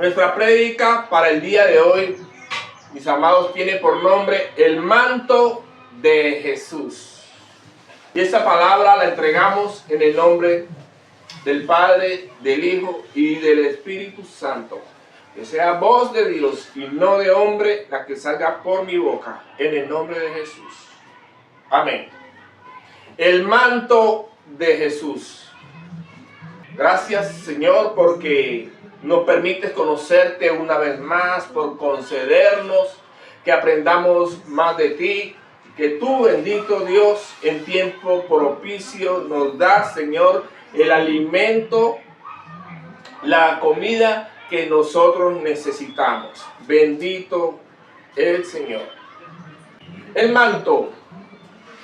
Nuestra prédica para el día de hoy, mis amados, tiene por nombre el manto de Jesús. Y esta palabra la entregamos en el nombre del Padre, del Hijo y del Espíritu Santo. Que sea voz de Dios y no de hombre la que salga por mi boca, en el nombre de Jesús. Amén. El manto de Jesús. Gracias, Señor, porque nos permites conocerte una vez más, por concedernos que aprendamos más de ti, que tú, bendito Dios, en tiempo propicio nos das, Señor, el alimento, la comida que nosotros necesitamos. Bendito el Señor. El manto.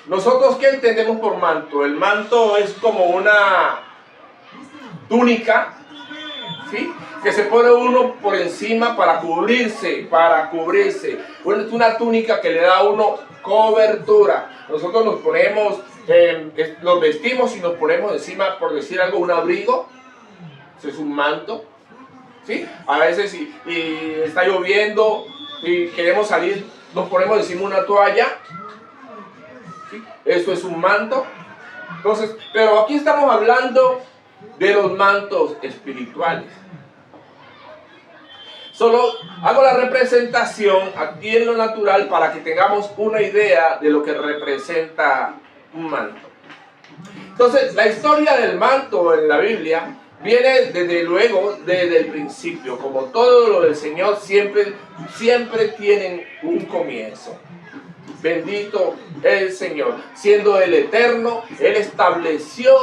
¿Nosotros qué entendemos por manto? El manto es como una túnica, ¿sí?, que se pone uno por encima para cubrirse, Bueno, es una túnica que le da a uno cobertura. Nosotros nos ponemos, nos vestimos y nos ponemos encima, por decir algo, un abrigo. Eso es un manto, ¿sí? A veces si está lloviendo y queremos salir, nos ponemos encima una toalla, ¿sí? Eso es un manto. Entonces, pero aquí estamos hablando de los mantos espirituales. Solo hago la representación aquí en lo natural para que tengamos una idea de lo que representa un manto. Entonces, la historia del manto en la Biblia viene desde luego, desde el principio. Como todo lo del Señor, siempre tienen un comienzo. Bendito el Señor. Siendo el eterno, Él estableció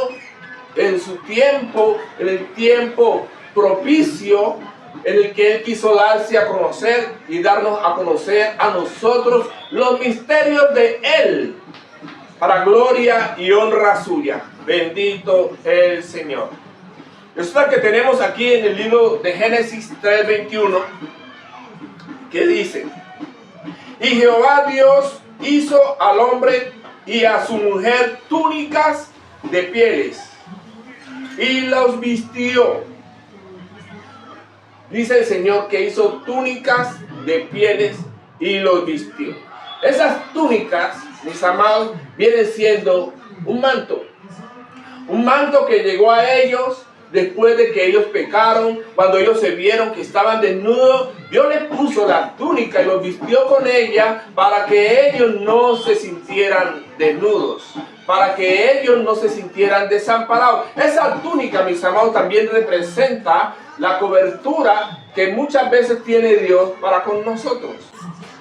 en su tiempo, en el tiempo propicio, en el que Él quiso darse a conocer y darnos a conocer a nosotros los misterios de Él, para gloria y honra suya. Bendito el Señor. Resulta que tenemos aquí en el libro de Génesis 3:21, que dice: y Jehová Dios hizo al hombre y a su mujer túnicas de pieles, y los vistió. Dice el Señor que hizo túnicas de pieles y los vistió. Esas túnicas, mis amados, vienen siendo un manto. Un manto que llegó a ellos después de que ellos pecaron. Cuando ellos se vieron que estaban desnudos, Dios les puso la túnica y los vistió con ella para que ellos no se sintieran desnudos, para que ellos no se sintieran desamparados. Esa túnica, mis amados, también representa la cobertura que muchas veces tiene Dios para con nosotros.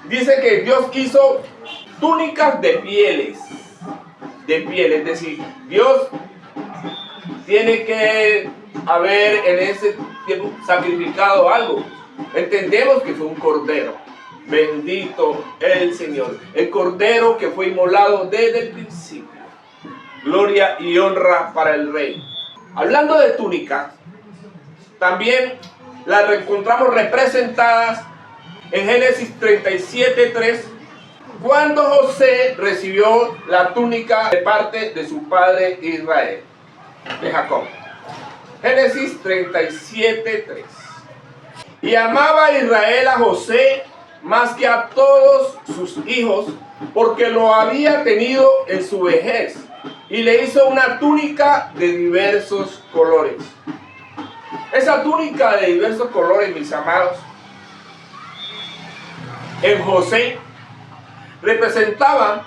Dice que Dios hizo túnicas de pieles, es decir, Dios tiene que haber en ese tiempo sacrificado algo. Entendemos que fue un cordero. Bendito el Señor. El cordero que fue inmolado desde el principio. Gloria y honra para el Rey. Hablando de túnicas, también las encontramos representadas en Génesis 37:3, cuando José recibió la túnica de parte de su padre Israel, de Jacob. Génesis 37:3. Y amaba a Israel a José más que a todos sus hijos, porque lo había tenido en su vejez, y le hizo una túnica de diversos colores. Esa túnica de diversos colores, mis amados, en José representaba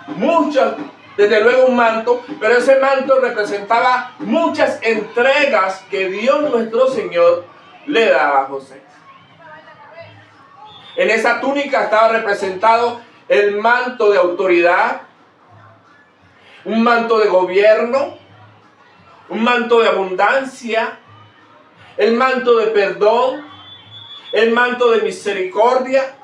muchas, desde luego un manto, pero ese manto representaba muchas entregas que Dios nuestro Señor le daba a José. En esa túnica estaba representado el manto de autoridad, un manto de gobierno, un manto de abundancia, el manto de perdón, el manto de misericordia.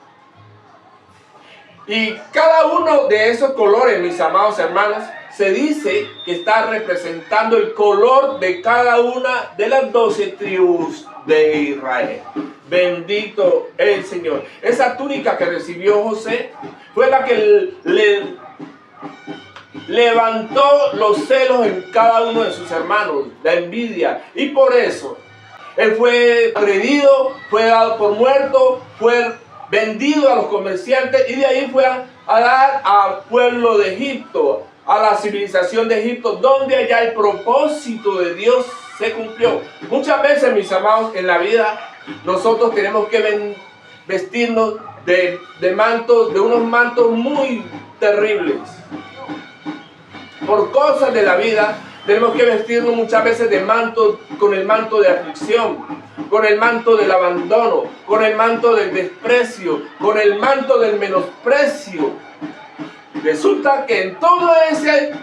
Y cada uno de esos colores, mis amados hermanos, se dice que está representando el color de cada una de las 12 tribus de Israel. Bendito el Señor. Esa túnica que recibió José fue la que le levantó los celos en cada uno de sus hermanos, la envidia. Y por eso Él fue agredido, fue dado por muerto, fue vendido a los comerciantes y de ahí fue a dar al pueblo de Egipto, a la civilización de Egipto, donde allá el propósito de Dios se cumplió. Muchas veces, mis amados, en la vida nosotros tenemos que vestirnos de mantos, de unos mantos muy terribles. Por cosas de la vida tenemos que vestirnos muchas veces de mantos, con el manto de aflicción, con el manto del abandono, con el manto del desprecio, con el manto del menosprecio. Resulta que en todo ese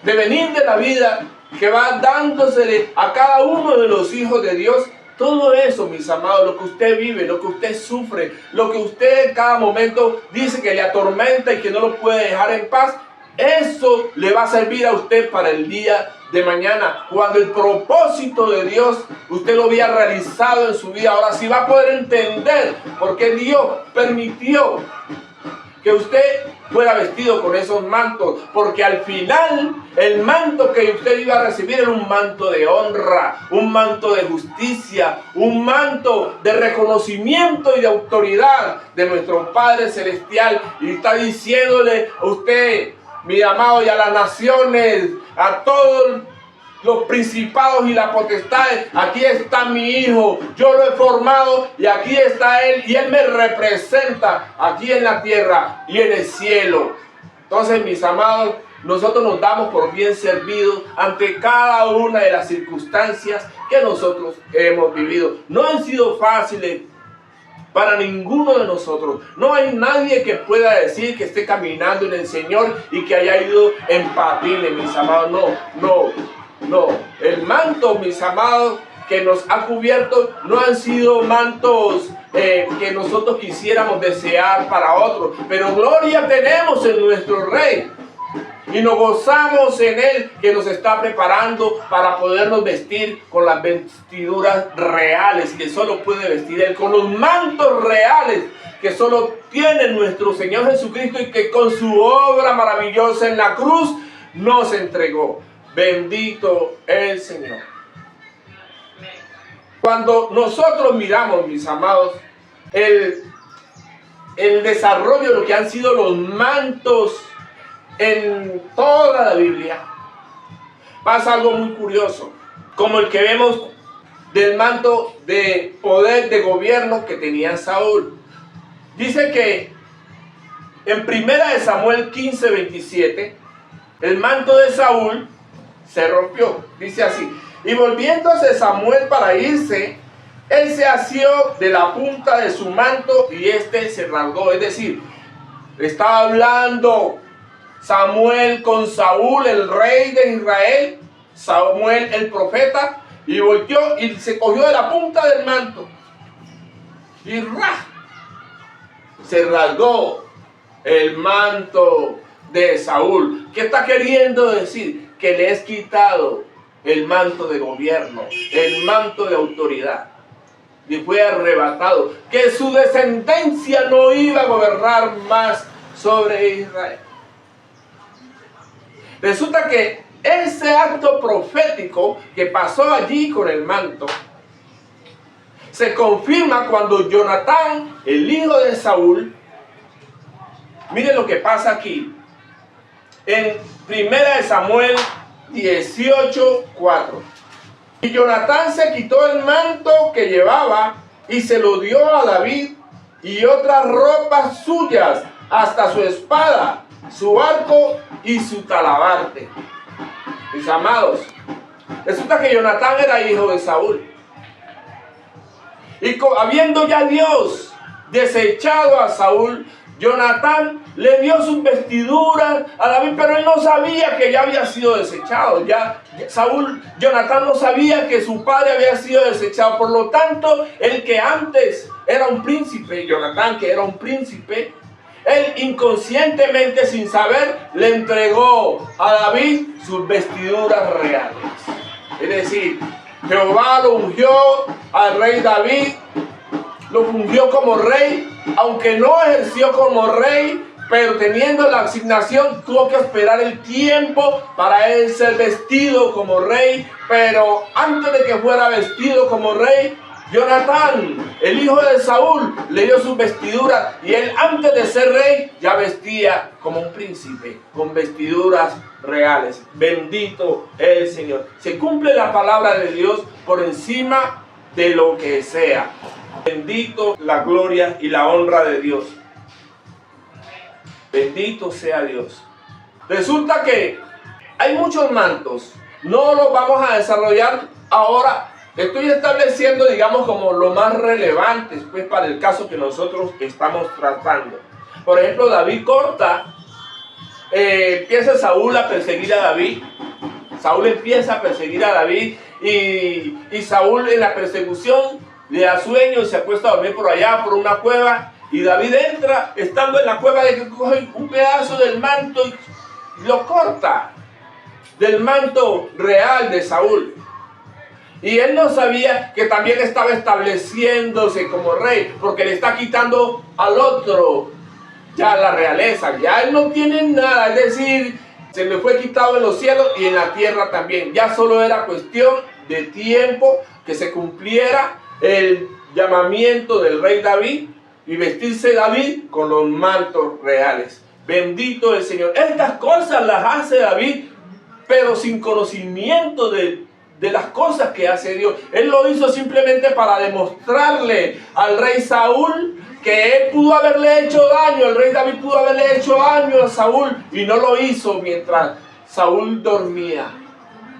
devenir de la vida que va dándosele a cada uno de los hijos de Dios, todo eso, mis amados, lo que usted vive, lo que usted sufre, lo que usted en cada momento dice que le atormenta y que no lo puede dejar en paz, eso le va a servir a usted para el día de mañana, cuando el propósito de Dios usted lo había realizado en su vida. Ahora sí va a poder entender por qué Dios permitió que usted fuera vestido con esos mantos, porque al final el manto que usted iba a recibir era un manto de honra, un manto de justicia, un manto de reconocimiento y de autoridad de nuestro Padre Celestial. Y está diciéndole a usted, mi amado, y a las naciones, a todos los principados y las potestades: aquí está mi hijo, yo lo he formado y aquí está él, y él me representa aquí en la tierra y en el cielo. Entonces, mis amados, nosotros nos damos por bien servidos ante cada una de las circunstancias que nosotros hemos vivido. No han sido fáciles para ninguno de nosotros. No hay nadie que pueda decir que esté caminando en el Señor y que haya ido en patines, mis amados. No. El manto, mis amados, que nos ha cubierto no han sido mantos que nosotros quisiéramos desear para otros. Pero gloria tenemos en nuestro Rey. Y nos gozamos en Él, que nos está preparando para podernos vestir con las vestiduras reales que solo puede vestir Él, con los mantos reales que solo tiene nuestro Señor Jesucristo y que con su obra maravillosa en la cruz nos entregó. Bendito el Señor. Cuando nosotros miramos, mis amados, el desarrollo de lo que han sido los mantos en toda la Biblia, pasa algo muy curioso, como el que vemos del manto de poder de gobierno que tenía Saúl. Dice que en 1 Samuel 15:27, el manto de Saúl se rompió. Dice así: y volviéndose Samuel para irse, él se asió de la punta de su manto y este se rasgó. Es decir, estaba hablando Samuel con Saúl, el rey de Israel, Samuel el profeta, y volteó y se cogió de la punta del manto y se rasgó el manto de Saúl. ¿Qué está queriendo decir? Que le es quitado el manto de gobierno, el manto de autoridad, y fue arrebatado, que su descendencia no iba a gobernar más sobre Israel. Resulta que ese acto profético que pasó allí con el manto se confirma cuando Jonatán, el hijo de Saúl, mire lo que pasa aquí en 1 Samuel 18:4. Y Jonatán se quitó el manto que llevaba y se lo dio a David y otras ropas suyas, hasta su espada, su arco y su talabarte. Mis amados, resulta que Jonatán era hijo de Saúl. Y habiendo ya Dios desechado a Saúl, Jonatán le dio sus vestiduras a David, pero él no sabía que ya había sido desechado. Jonatán no sabía que su padre había sido desechado. Por lo tanto, el que antes era un príncipe, Jonatán, que era un príncipe, él inconscientemente, sin saber, le entregó a David sus vestiduras reales. Es decir, Jehová lo ungió al rey David, lo ungió como rey, aunque no ejerció como rey, pero teniendo la asignación tuvo que esperar el tiempo para él ser vestido como rey. Pero antes de que fuera vestido como rey, Jonatán, el hijo de Saúl, le dio sus vestiduras, y él antes de ser rey ya vestía como un príncipe, con vestiduras reales. Bendito es el Señor. Se cumple la palabra de Dios por encima de lo que sea. Bendito la gloria y la honra de Dios. Bendito sea Dios. Resulta que hay muchos mantos. No los vamos a desarrollar ahora. Estoy estableciendo, digamos, como lo más relevantes, pues, para el caso que nosotros estamos tratando. Por ejemplo, David corta, empieza Saúl a perseguir a David. Saúl empieza a perseguir a David y Saúl en la persecución le da sueño y se acuesta a dormir por allá, por una cueva. Y David entra, estando en la cueva, de que coge un pedazo del manto y lo corta, del manto real de Saúl. Y él no sabía que también estaba estableciéndose como rey, porque le está quitando al otro ya la realeza. Ya él no tiene nada, es decir, se le fue quitado en los cielos y en la tierra también. Ya solo era cuestión de tiempo que se cumpliera el llamamiento del rey David y vestirse David con los mantos reales. Bendito el Señor. Estas cosas las hace David, pero sin conocimiento de las cosas que hace Dios. Él lo hizo simplemente para demostrarle al rey Saúl que él pudo haberle hecho daño, el rey David pudo haberle hecho daño a Saúl, y no lo hizo mientras Saúl dormía.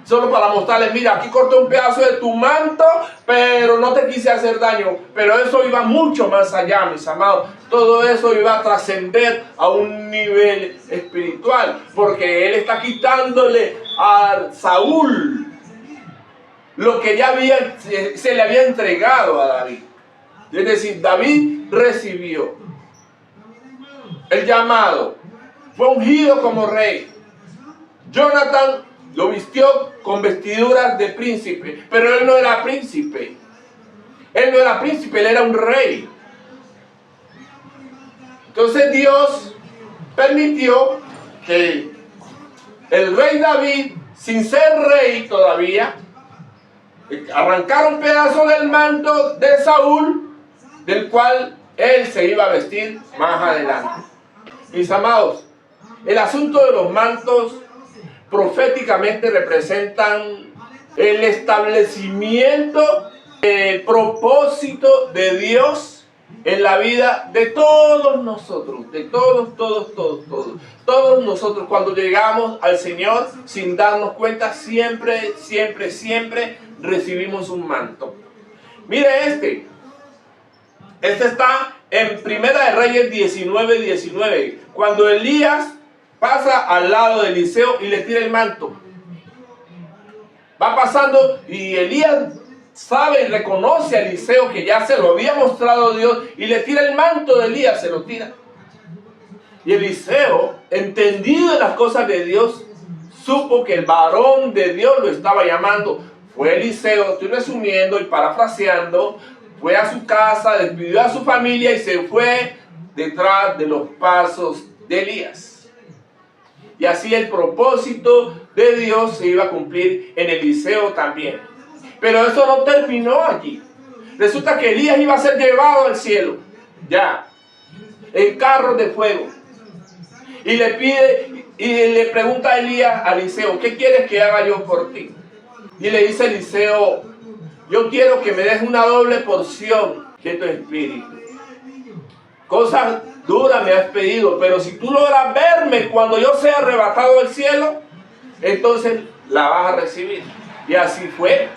Solo para mostrarle, mira, aquí corté un pedazo de tu manto, pero no te quise hacer daño. Pero eso iba mucho más allá, mis amados. Todo eso iba a trascender a un nivel espiritual, porque él está quitándole a Saúl lo que ya se le había entregado a David. Es decir, David recibió el llamado, fue ungido como rey. Jonatán lo vistió con vestiduras de príncipe, pero él no era príncipe. Él no era príncipe, él era un rey. Entonces Dios permitió que el rey David, sin ser rey todavía, arrancara un pedazo del manto de Saúl, del cual él se iba a vestir más adelante. Mis amados, el asunto de los mantos proféticamente representan el establecimiento, el propósito de Dios en la vida de todos nosotros, de todos nosotros. Cuando llegamos al Señor sin darnos cuenta, siempre recibimos un manto. Mire este está en Primera de Reyes 19:19, cuando Elías pasa al lado de Eliseo y le tira el manto. Va pasando y Elías sabe y reconoce a Eliseo que ya se lo había mostrado Dios, y le tira el manto de Elías, se lo tira. Y Eliseo, entendido en las cosas de Dios, supo que el varón de Dios lo estaba llamando. Fue Eliseo, estoy resumiendo y parafraseando, fue a su casa, despidió a su familia y se fue detrás de los pasos de Elías. Y así el propósito de Dios se iba a cumplir en Eliseo también. Pero eso no terminó allí. Resulta que Elías iba a ser llevado al cielo, ya, en carros de fuego. Y le pide, y le pregunta a Elías a Eliseo, ¿qué quieres que haga yo por ti? Y le dice Eliseo, yo quiero que me des una doble porción de tu espíritu. Cosas duras me has pedido, pero si tú logras verme cuando yo sea arrebatado del cielo, entonces la vas a recibir. Y así fue.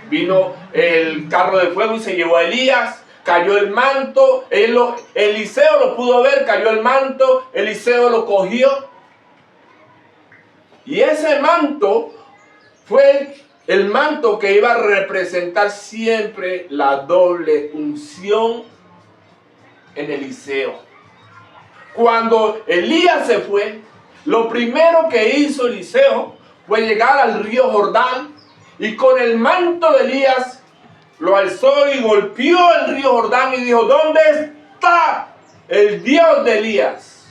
Vino el carro de fuego y se llevó a Elías. Cayó el manto. Eliseo lo pudo ver, cayó el manto. Eliseo lo cogió. Y ese manto fue el manto que iba a representar siempre la doble unción en Eliseo. Cuando Elías se fue, lo primero que hizo Eliseo fue llegar al río Jordán y con el manto de Elías lo alzó y golpeó el río Jordán y dijo, ¿dónde está el Dios de Elías?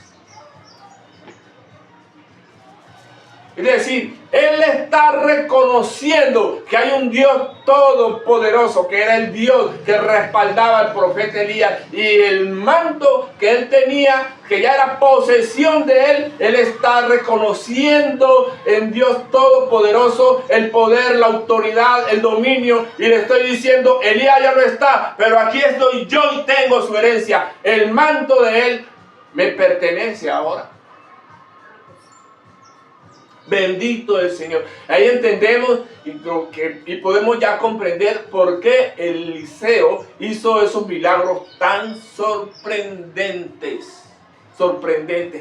Es decir, él está reconociendo que hay un Dios todopoderoso, que era el Dios que respaldaba al profeta Elías, y el manto que él tenía, que ya era posesión de él está reconociendo en Dios todopoderoso el poder, la autoridad, el dominio, y le estoy diciendo, Elías ya no está, pero aquí estoy yo y tengo su herencia. El manto de él me pertenece ahora. Bendito el Señor. Ahí entendemos y podemos ya comprender por qué Eliseo hizo esos milagros tan sorprendentes.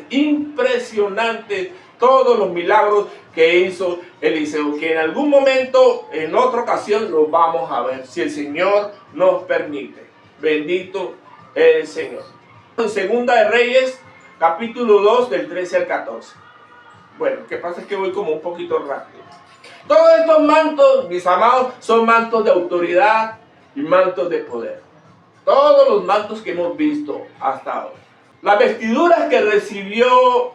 Impresionantes, todos los milagros que hizo Eliseo, que en algún momento, en otra ocasión, los vamos a ver, si el Señor nos permite. Bendito el Señor. En Segunda de Reyes, capítulo 2, del 13 al 14. Bueno, lo que pasa es que voy como un poquito rápido. Todos estos mantos, mis amados, son mantos de autoridad y mantos de poder. Todos los mantos que hemos visto hasta ahora. Las vestiduras que recibió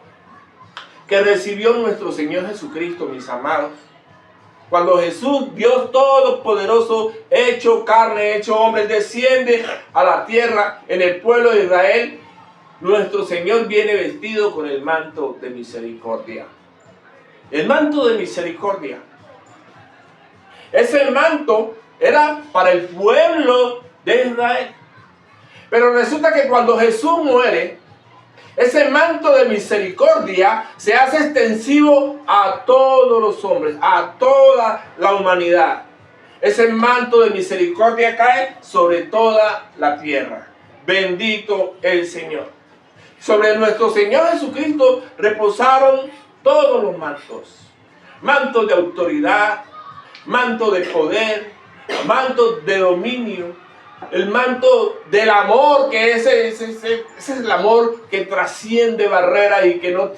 nuestro Señor Jesucristo, mis amados, cuando Jesús, Dios Todopoderoso, hecho carne, hecho hombre, desciende a la tierra en el pueblo de Israel, nuestro Señor viene vestido con el manto de misericordia. El manto de misericordia. Ese manto era para el pueblo de Israel. Pero resulta que cuando Jesús muere, ese manto de misericordia se hace extensivo a todos los hombres, a toda la humanidad. Ese manto de misericordia cae sobre toda la tierra. Bendito el Señor. Sobre nuestro Señor Jesucristo reposaron todos los mantos. Mantos de autoridad, manto de poder, manto de dominio. El manto del amor, que ese es el amor que trasciende barreras y que no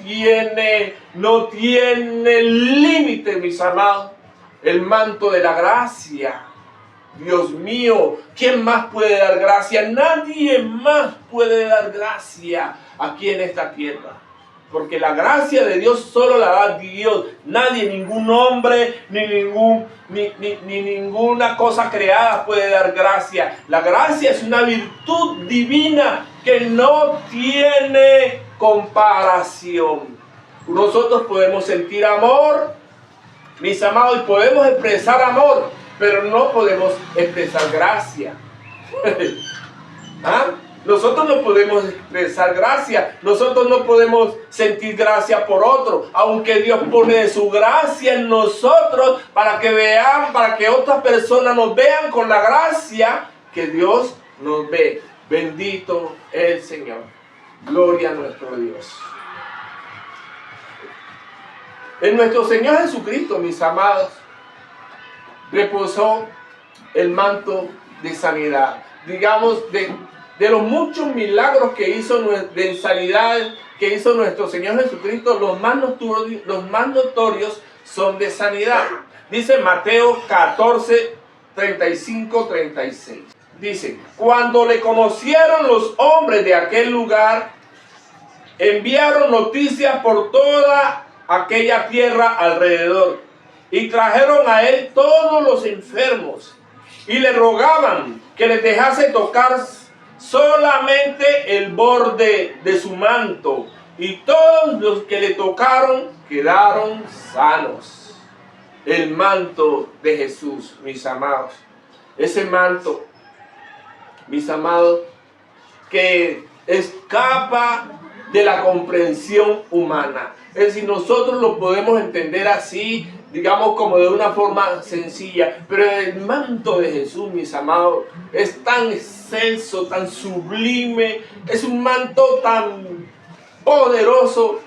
tiene límite, mis amados. El manto de la gracia. Dios mío, ¿quién más puede dar gracia? Nadie más puede dar gracia aquí en esta tierra. Porque la gracia de Dios solo la da Dios. Nadie, ningún hombre, ni ninguna cosa creada puede dar gracia. La gracia es una virtud divina que no tiene comparación. Nosotros podemos sentir amor, mis amados, y podemos expresar amor, pero no podemos expresar gracia. ¿Ah? Nosotros no podemos expresar gracia, nosotros no podemos sentir gracia por otro, aunque Dios pone de su gracia en nosotros para que vean, para que otras personas nos vean con la gracia que Dios nos ve. Bendito el Señor. Gloria a nuestro Dios. En nuestro Señor Jesucristo, mis amados, reposó el manto de sanidad. Digamos, de los muchos milagros que hizo de sanidad que hizo nuestro Señor Jesucristo, los más notorios son de sanidad. Dice Mateo 14, 35, 36. Dice, cuando le conocieron los hombres de aquel lugar, enviaron noticias por toda aquella tierra alrededor y trajeron a él todos los enfermos y le rogaban que les dejase tocar solamente el borde de su manto, y todos los que le tocaron quedaron sanos. El manto de Jesús, mis amados, ese manto, mis amados, que escapa de la comprensión humana. Es decir, nosotros lo podemos entender así, digamos como de una forma sencilla, pero el manto de Jesús, mis amados, es tan excelso, tan sublime, es un manto tan poderoso,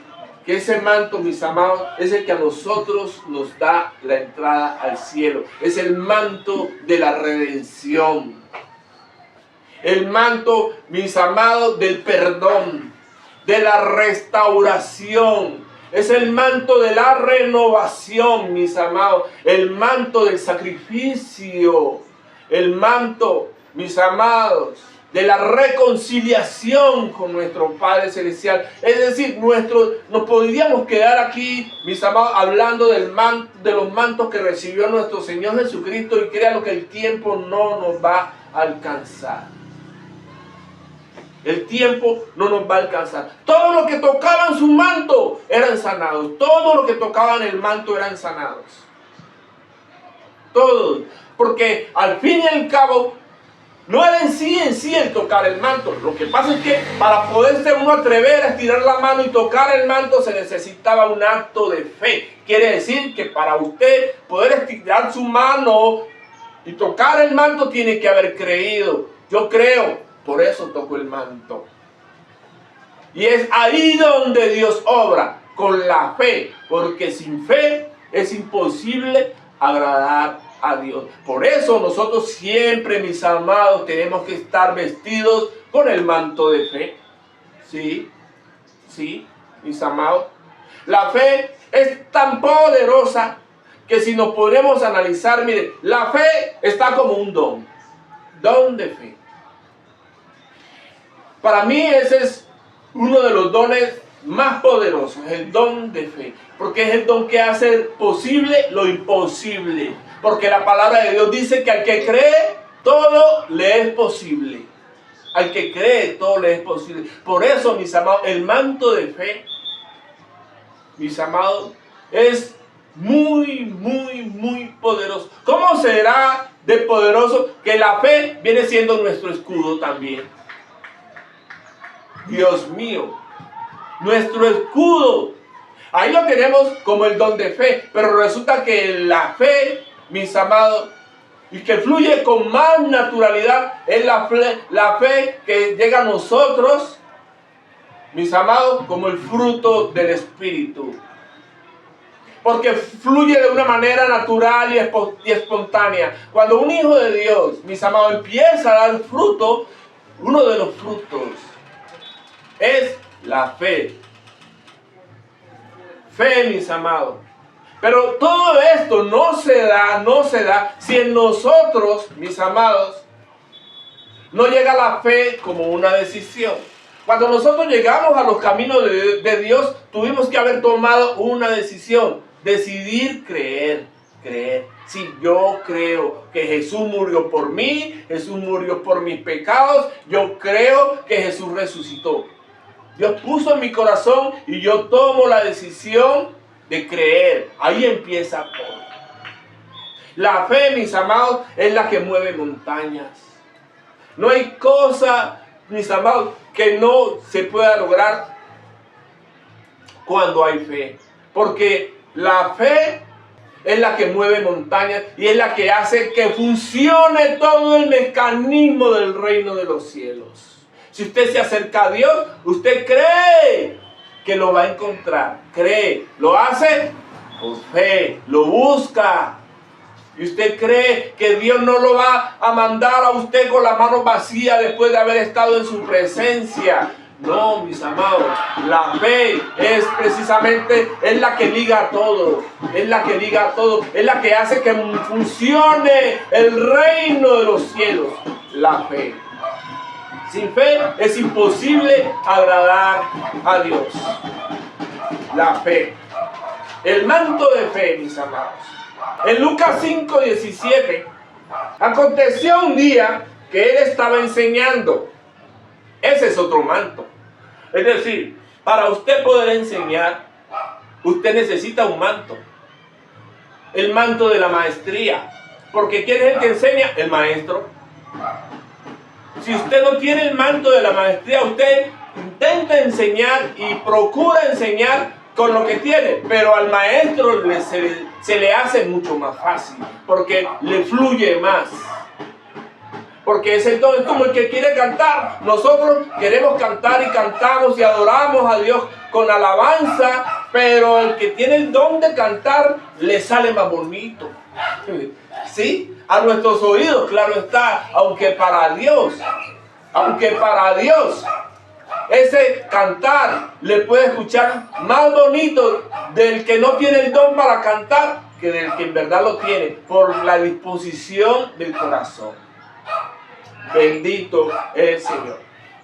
que ese manto, mis amados, es el que a nosotros nos da la entrada al cielo. Es el manto de la redención, el manto, mis amados, del perdón, de la restauración. Es el manto de la renovación, mis amados. El manto del sacrificio. El manto, mis amados, de la reconciliación con nuestro Padre Celestial. Es decir, nos podríamos quedar aquí, mis amados, hablando de los mantos que recibió nuestro Señor Jesucristo, y créanlo que el tiempo no nos va a alcanzar. El tiempo no nos va a alcanzar. Todo lo que tocaban su manto eran sanados. Todo lo que tocaban el manto eran sanados. Todos. Porque al fin y al cabo, no era en sí el tocar el manto. Lo que pasa es que para poderse uno atrever a estirar la mano y tocar el manto se necesitaba un acto de fe. Quiere decir que para usted poder estirar su mano y tocar el manto tiene que haber creído. Yo creo, por eso toco el manto. Y es ahí donde Dios obra, con la fe. Porque sin fe es imposible agradar a Dios. Por eso nosotros siempre, mis amados, tenemos que estar vestidos con el manto de fe. Sí, mis amados. La fe es tan poderosa que si nos podemos analizar, miren, la fe está como un don de fe. Para mí ese es uno de los dones más poderosos, el don de fe, porque es el don que hace posible lo imposible. Porque la palabra de Dios dice que al que cree, todo le es posible. Al que cree, todo le es posible. Por eso, mis amados, el manto de fe, mis amados, es muy poderoso. ¿Cómo será de poderoso que la fe viene siendo nuestro escudo también? Dios mío, nuestro escudo. Ahí lo tenemos como el don de fe, pero resulta que la fe, mis amados, y que fluye con más naturalidad, es la fe que llega a nosotros, mis amados, como el fruto del Espíritu. Porque fluye de una manera natural y espontánea. Cuando un hijo de Dios, mis amados, empieza a dar fruto, uno de los frutos es la fe. Fe, mis amados. Pero todo esto no se da si en nosotros, mis amados, no llega la fe como una decisión. Cuando nosotros llegamos a los caminos de Dios, tuvimos que haber tomado una decisión. Decidir creer. Si yo creo que Jesús murió por mí, Jesús murió por mis pecados, yo creo que Jesús resucitó. Dios puso en mi corazón y yo tomo la decisión de creer. Ahí empieza todo. La fe, mis amados, es la que mueve montañas. No hay cosa, mis amados, que no se pueda lograr cuando hay fe. Porque la fe es la que mueve montañas y es la que hace que funcione todo el mecanismo del reino de los cielos. Si usted se acerca a Dios, usted cree que lo va a encontrar. Cree, lo hace por fe, lo busca. Y usted cree que Dios no lo va a mandar a usted con la mano vacía después de haber estado en su presencia. No, mis amados, la fe es precisamente, es la que liga todo, es la que liga todo, es la que hace que funcione el reino de los cielos, la fe. Sin fe es imposible agradar a Dios. La fe. El manto de fe, mis amados. En Lucas 5:17, aconteció un día que él estaba enseñando. Ese es otro manto. Es decir, para usted poder enseñar, usted necesita un manto. El manto de la maestría. Porque ¿quién es el que enseña? El maestro. Si usted no tiene el manto de la maestría, usted intenta enseñar y procura enseñar con lo que tiene, pero al maestro se le hace mucho más fácil, porque le fluye más. Porque ese don es como el que quiere cantar. Nosotros queremos cantar y cantamos y adoramos a Dios con alabanza, pero el que tiene el don de cantar le sale más bonito. ¿Sí? A nuestros oídos, claro está, aunque para Dios, ese cantar le puede escuchar más bonito del que no tiene el don para cantar que del que en verdad lo tiene, por la disposición del corazón. Bendito es el Señor.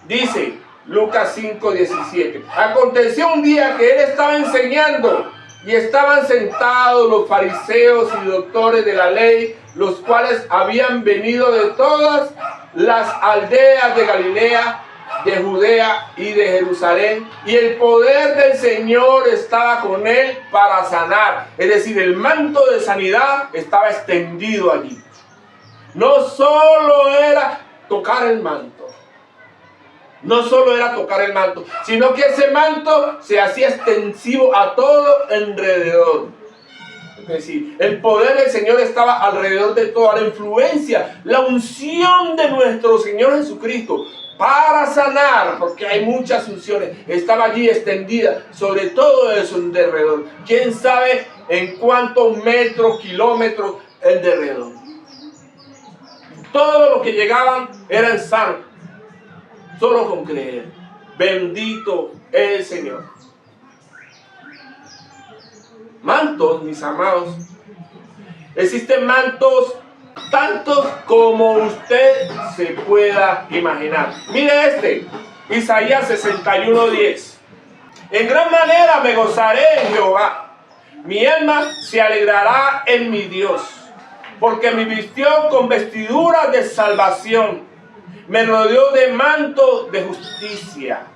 Dice Lucas 5:17. Aconteció un día que él estaba enseñando y estaban sentados los fariseos y doctores de la ley, los cuales habían venido de todas las aldeas de Galilea, de Judea y de Jerusalén, y el poder del Señor estaba con él para sanar. Es decir, el manto de sanidad estaba extendido allí. No solo era tocar el manto, sino que ese manto se hacía extensivo a todo alrededor. Es decir, el poder del Señor estaba alrededor de toda la influencia, la unción de nuestro Señor Jesucristo para sanar, porque hay muchas unciones, estaba allí extendida sobre todo eso en derredor. ¿Quién sabe en cuántos metros, kilómetros el derredor? Todos los que llegaban eran sanos, solo con creer. Bendito es el Señor. Mantos, mis amados. Existen mantos tantos como usted se pueda imaginar. Mire este, Isaías 61:10. En gran manera me gozaré en Jehová. Mi alma se alegrará en mi Dios, porque me vistió con vestiduras de salvación. Me rodeó de manto de justicia.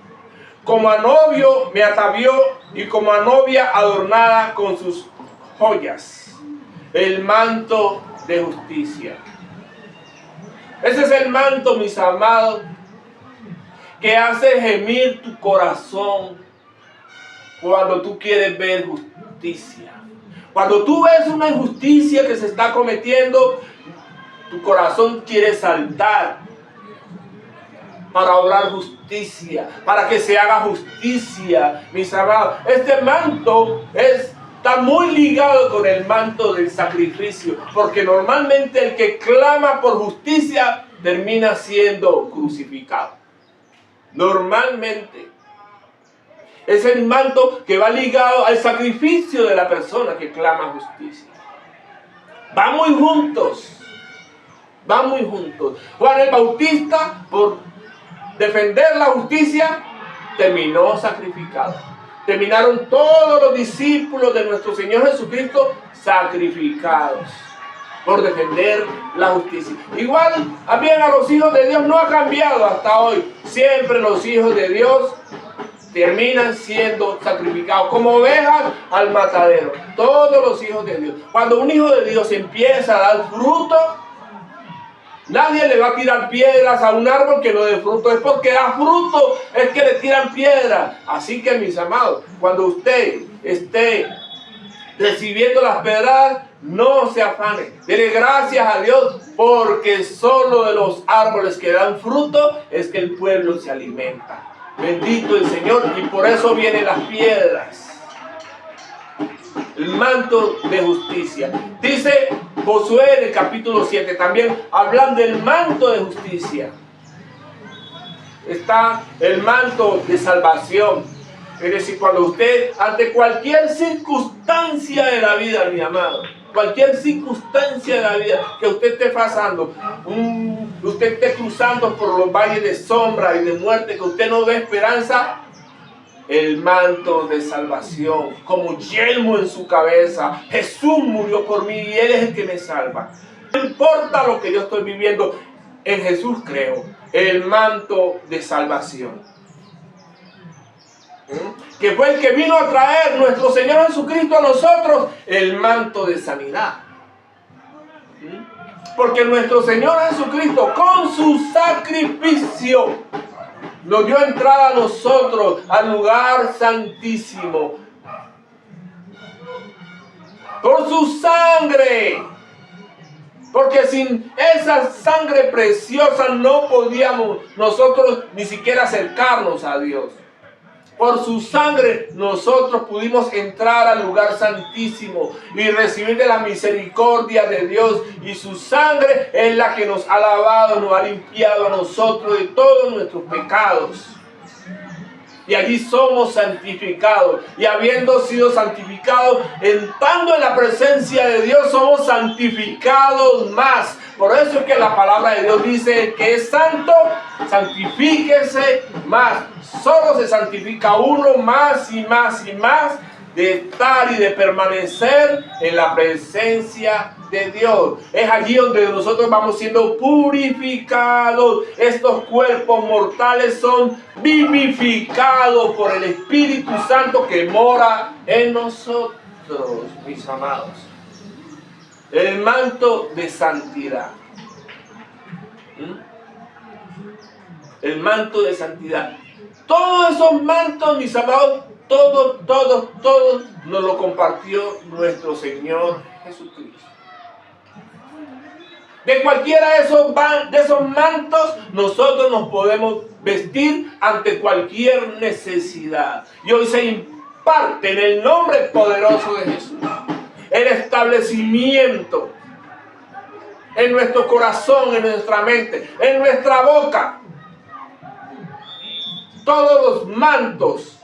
Como a novio me atavió y como a novia adornada con sus joyas. El manto de justicia. Ese es el manto, mis amados, que hace gemir tu corazón cuando tú quieres ver justicia. Cuando tú ves una injusticia que se está cometiendo, tu corazón quiere saltar para obrar justicia, para que se haga justicia, mis amados. Este manto está muy ligado con el manto del sacrificio, porque normalmente el que clama por justicia termina siendo crucificado. Normalmente es el manto que va ligado al sacrificio de la persona que clama justicia. Va muy juntos. Juan el Bautista, por defender la justicia, terminó sacrificado. Terminaron todos los discípulos de nuestro Señor Jesucristo sacrificados por defender la justicia. Igual, también a los hijos de Dios no ha cambiado hasta hoy. Siempre los hijos de Dios terminan siendo sacrificados como ovejas al matadero. Todos los hijos de Dios. Cuando un hijo de Dios empieza a dar fruto, nadie le va a tirar piedras a un árbol que no dé fruto. Es porque da fruto, es que le tiran piedras. Así que, mis amados, cuando usted esté recibiendo las pedradas, no se afane. Dele gracias a Dios, porque solo de los árboles que dan fruto es que el pueblo se alimenta. Bendito el Señor, y por eso vienen las piedras. El manto de justicia. Dice Josué en el capítulo 7, también hablan del manto de justicia. Está el manto de salvación. Es decir, cuando usted, ante cualquier circunstancia de la vida, mi amado, cualquier circunstancia de la vida que usted esté pasando, usted esté cruzando por los valles de sombra y de muerte, que usted no ve esperanza, el manto de salvación, como yelmo en su cabeza. Jesús murió por mí y Él es el que me salva. No importa lo que yo estoy viviendo, en Jesús creo. El manto de salvación, que fue el que vino a traer nuestro Señor Jesucristo a nosotros, el manto de sanidad. Porque nuestro Señor Jesucristo, con su sacrificio, nos dio entrada a nosotros al lugar santísimo. Por su sangre. Porque sin esa sangre preciosa no podíamos nosotros ni siquiera acercarnos a Dios. Por su sangre nosotros pudimos entrar al lugar santísimo y recibir de la misericordia de Dios. Y su sangre es la que nos ha lavado, nos ha limpiado a nosotros de todos nuestros pecados. y allí somos santificados. Y habiendo sido santificados, entrando en la presencia de Dios, somos santificados más. Por eso es que la palabra de Dios dice que es santo, santifíquese más. Solo se santifica uno más y más y más de estar y de permanecer en la presencia de Dios. Es allí donde nosotros vamos siendo purificados. Estos cuerpos mortales son vivificados por el Espíritu Santo que mora en nosotros, mis amados. El manto de santidad. El manto de santidad. Todos esos mantos, mis amados, todos nos lo compartió nuestro Señor Jesucristo. De cualquiera de esos mantos, nosotros nos podemos vestir ante cualquier necesidad. Y hoy se imparte en el nombre poderoso de Jesús el establecimiento en nuestro corazón, en nuestra mente, en nuestra boca. Todos los mantos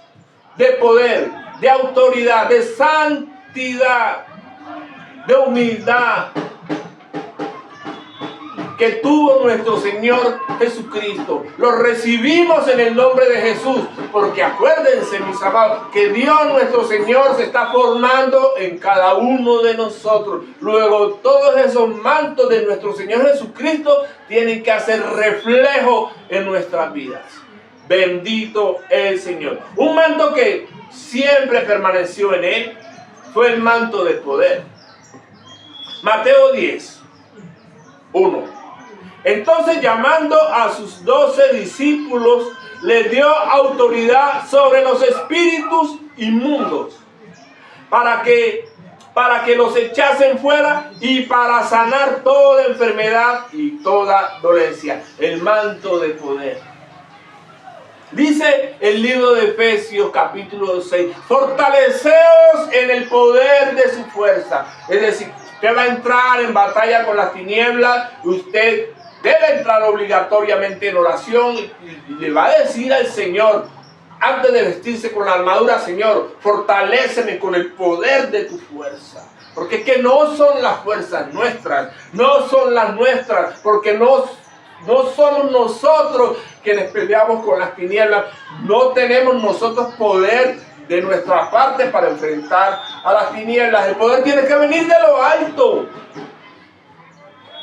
de poder, de autoridad, de santidad, de humildad que tuvo nuestro Señor Jesucristo. Lo recibimos en el nombre de Jesús, porque acuérdense, mis amados, que Dios nuestro Señor se está formando en cada uno de nosotros. Luego, todos esos mantos de nuestro Señor Jesucristo tienen que hacer reflejo en nuestras vidas. Bendito el Señor. Un manto que siempre permaneció en él fue el manto de poder. Mateo 10, 1. Entonces, llamando a sus 12 discípulos, les dio autoridad sobre los espíritus inmundos para que los echasen fuera y para sanar toda enfermedad y toda dolencia. El manto de poder. Dice el libro de Efesios capítulo 6, fortaleceos en el poder de su fuerza. Es decir, usted va a entrar en batalla con las tinieblas, usted debe entrar obligatoriamente en oración y le va a decir al Señor, antes de vestirse con la armadura, Señor, fortaléceme con el poder de tu fuerza. Porque es que no son las fuerzas nuestras, no son las nuestras, porque no somos nosotros quienes peleamos con las tinieblas. No tenemos nosotros poder de nuestra parte para enfrentar a las tinieblas. El poder tiene que venir de lo alto.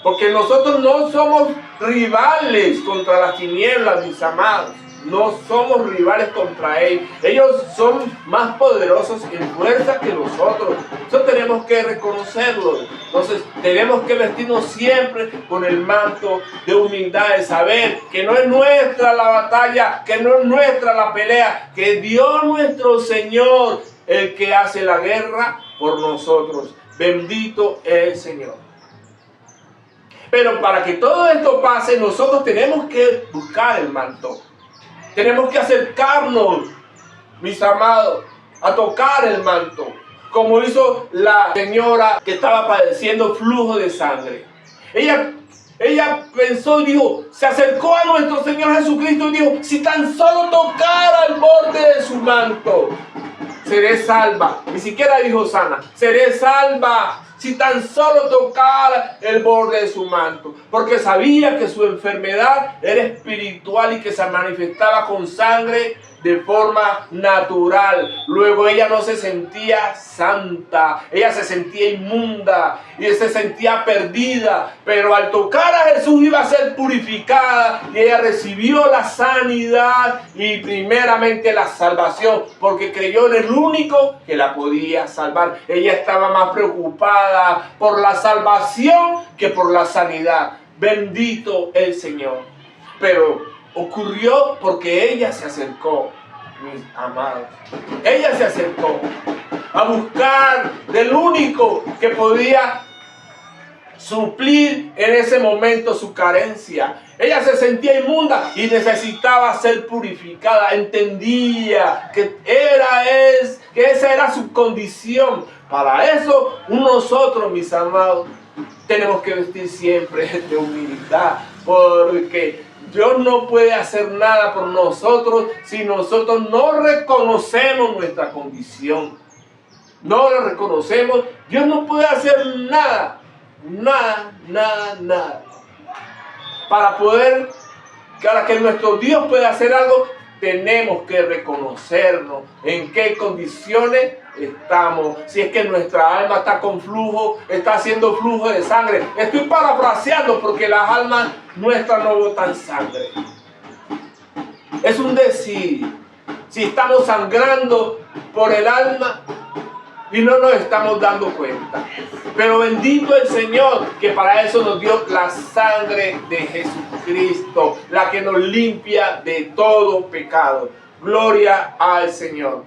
Porque nosotros no somos rivales contra las tinieblas, mis amados. No somos rivales contra ellos. Ellos son más poderosos en fuerza que nosotros. Eso tenemos que reconocerlo. Entonces tenemos que vestirnos siempre con el manto de humildad, de saber que no es nuestra la batalla, que no es nuestra la pelea, que Dios nuestro Señor el que hace la guerra por nosotros. Bendito es el Señor. Pero para que todo esto pase, nosotros tenemos que buscar el manto. Tenemos que acercarnos, mis amados, a tocar el manto. Como hizo la señora que estaba padeciendo flujo de sangre. Ella pensó y dijo, se acercó a nuestro Señor Jesucristo y dijo, si tan solo tocara el borde de su manto, seré salva. Ni siquiera dijo sana, seré salva. Si tan solo tocara el borde de su manto, porque sabía que su enfermedad era espiritual y que se manifestaba con sangre de forma natural. Luego ella no se sentía santa, ella se sentía inmunda y se sentía perdida, pero al tocar a Jesús iba a ser purificada y ella recibió la sanidad y primeramente la salvación, porque creyó en el único que la podía salvar. Ella estaba más preocupada por la salvación que por la sanidad. Bendito el Señor. Pero ocurrió porque ella se acercó, mis amados. Ella se acercó a buscar del único que podía suplir en ese momento su carencia. Ella se sentía inmunda y necesitaba ser purificada. Entendía que esa era su condición. Para eso nosotros, mis amados, tenemos que vestir siempre de humildad, porque Dios no puede hacer nada por nosotros si nosotros no reconocemos nuestra condición. No la reconocemos. Dios no puede hacer nada. Nada. Para que nuestro Dios pueda hacer algo, tenemos que reconocernos en qué condiciones estamos. Si es que nuestra alma está con flujo, está haciendo flujo de sangre. Estoy parafraseando porque las almas nuestras no botan sangre. Es un decir. Si estamos sangrando por el alma y no nos estamos dando cuenta. Pero bendito el Señor, que para eso nos dio la sangre de Jesucristo, la que nos limpia de todo pecado. Gloria al Señor.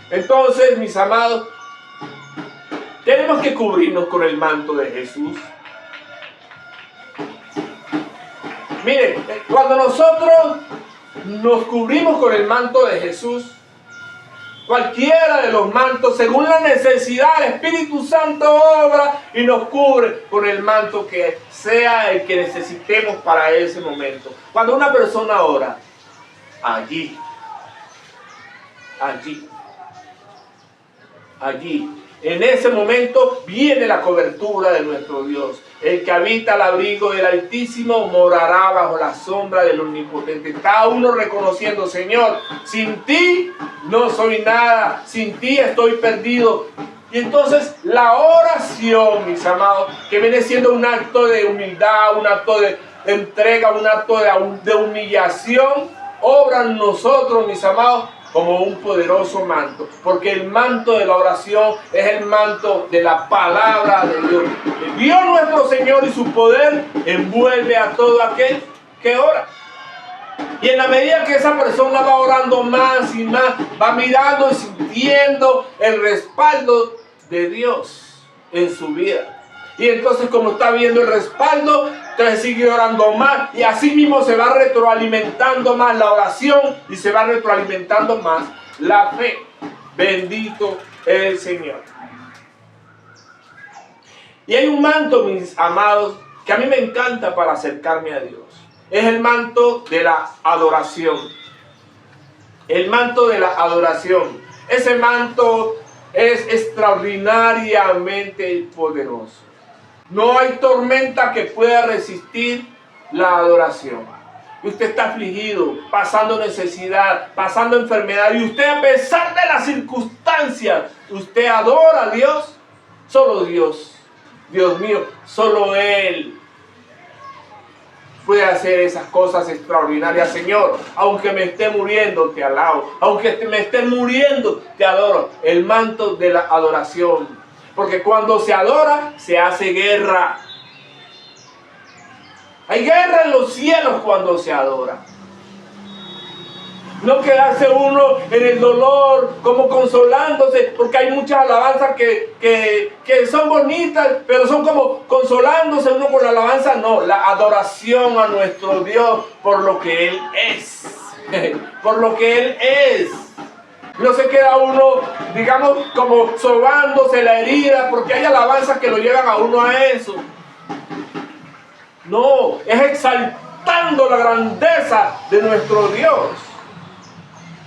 Entonces, mis amados, tenemos que cubrirnos con el manto de Jesús. Miren, cuando nosotros nos cubrimos con el manto de Jesús, cualquiera de los mantos, según la necesidad, el Espíritu Santo obra y nos cubre con el manto que sea el que necesitemos para ese momento. Cuando una persona ora, allí, en ese momento viene la cobertura de nuestro Dios. El que habita al abrigo del Altísimo morará bajo la sombra del Omnipotente. Cada uno reconociendo: Señor, sin ti no soy nada, sin ti estoy perdido. Y entonces la oración, mis amados, que viene siendo un acto de humildad, un acto de entrega, un acto de humillación, obra en nosotros, mis amados, como un poderoso manto, porque el manto de la oración es el manto de la palabra de Dios. Dios nuestro Señor y su poder envuelve a todo aquel que ora. Y en la medida que esa persona va orando más y más, va mirando y sintiendo el respaldo de Dios en su vida. Y entonces, como está viendo el respaldo, entonces sigue orando más, y así mismo se va retroalimentando más la oración y se va retroalimentando más la fe. Bendito el Señor. Y hay un manto, mis amados, que a mí me encanta para acercarme a Dios. Es el manto de la adoración. El manto de la adoración. Ese manto es extraordinariamente poderoso. No hay tormenta que pueda resistir la adoración. Y usted está afligido, pasando necesidad, pasando enfermedad, y usted, a pesar de las circunstancias, usted adora a Dios. Solo Dios, Dios mío, solo Él puede hacer esas cosas extraordinarias. Señor, aunque me esté muriendo, te alabo. Aunque me esté muriendo, te adoro. El manto de la adoración. Porque cuando se adora, se hace guerra. Hay guerra en los cielos cuando se adora. No quedarse uno en el dolor, como consolándose, porque hay muchas alabanzas que son bonitas, pero son como consolándose uno con la alabanza. No, la adoración a nuestro Dios por lo que Él es. Por lo que Él es. No se queda uno, digamos, como sobándose la herida, porque hay alabanzas que lo llevan a uno a eso. No, es exaltando la grandeza de nuestro Dios.